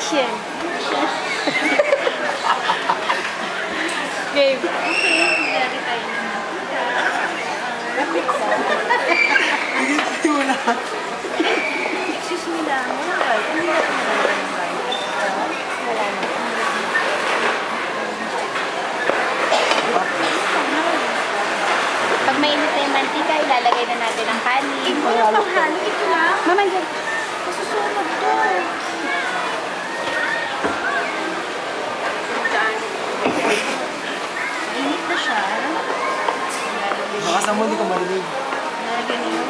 Action! Game. Okay, maglari tayo ng Hindi mo lahat. excuse me lang, wala ka. Hindi natin nalagay ng guys. Wala na. Pag mainit na yung mantika, ilalagay na natin ang kanin. Wala pang halo, ito lang. Mama, yan. Masusunod to. Init na siya. Baka sa mo, hindi ka marinig. Nalagyan niyo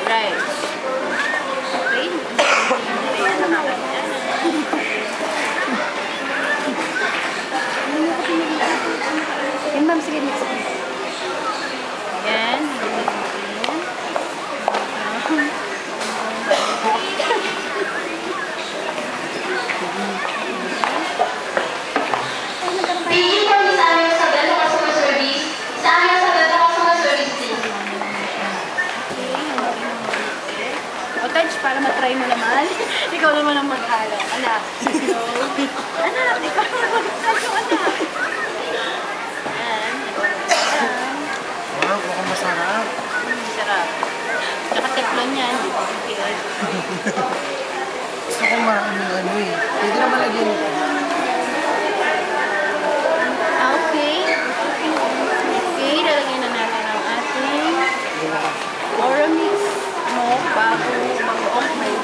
rice. Okay? Ayan, nakakanya. Yan, ma'am. Sige, mix. Ayan. Pili kami sa aming sagot ng customer service. Sa aming sagot ng customer service team. O, Taj, para matry mo naman. Ikaw naman ang maghalo. Anak. So, anak, ikaw naman maghalo, anak. Ayan. Wow, mukhang masarap. Sarap. Tsaka teflon yan. Di ba? Okay. Gusto kong maraming ano eh. Pwede naman lagyan ito. Okay. Okay, lalagyan na natin ang ating Oramix mo bago okay.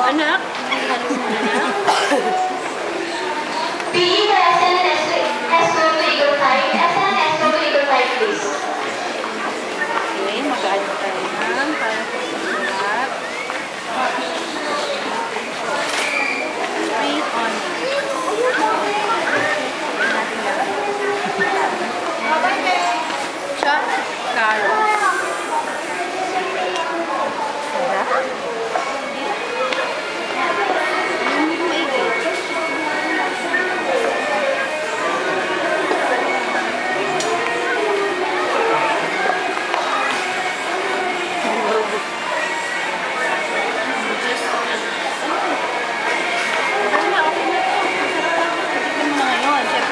Anak, halos mo na. Pili ka SN and S2 to Eagle 5. SN and S2 to Eagle 5, please. Okay, mag-add tayo ng para sa sarap. Sweet onion. Chopped carrots. Sarap. Hindi ko maigit.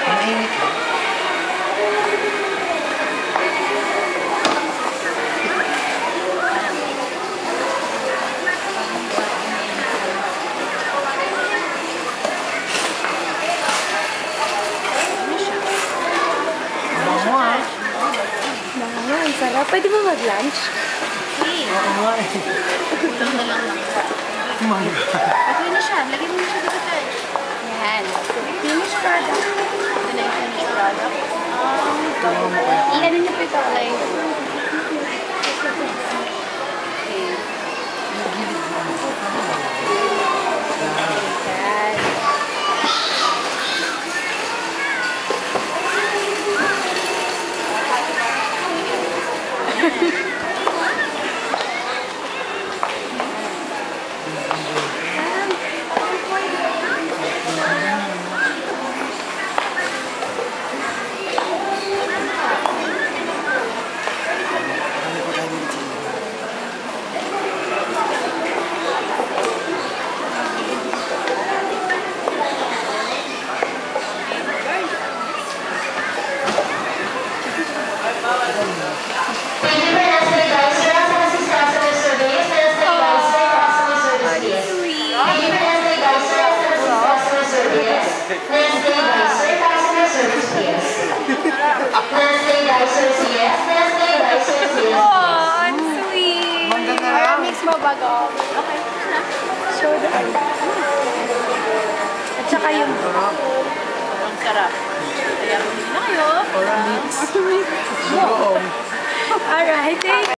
Mainit ka. Bango ah. Mga, ang sarap. Pwede ba mag-lunch? Oo nga eh. Kulang na lang lang. Manga. Okay na siya. Lagyan mo na siya dito, Taj. Yan. Finished product. Ito na yung finished product. Tama mo kaya. I-ano niyo po ito, Alay? Okay. Yan. Ano pa tayo dito? Thank you for answering guys. Your answer is customer service. Answering guys, customer service, yes. Thank you for answering guys. Your answer is customer service. Nestle Dicer, customer service, yes. Nestle Dicer, yes. Nestle Dicer, yes. Oh, ang sweet. Mangga na Para lang. mix mo bago. Okay. Show the At saka yung... Sarap. Ang sarap. Kaya bumili na kayo. Orange. Sigong. Alright, thank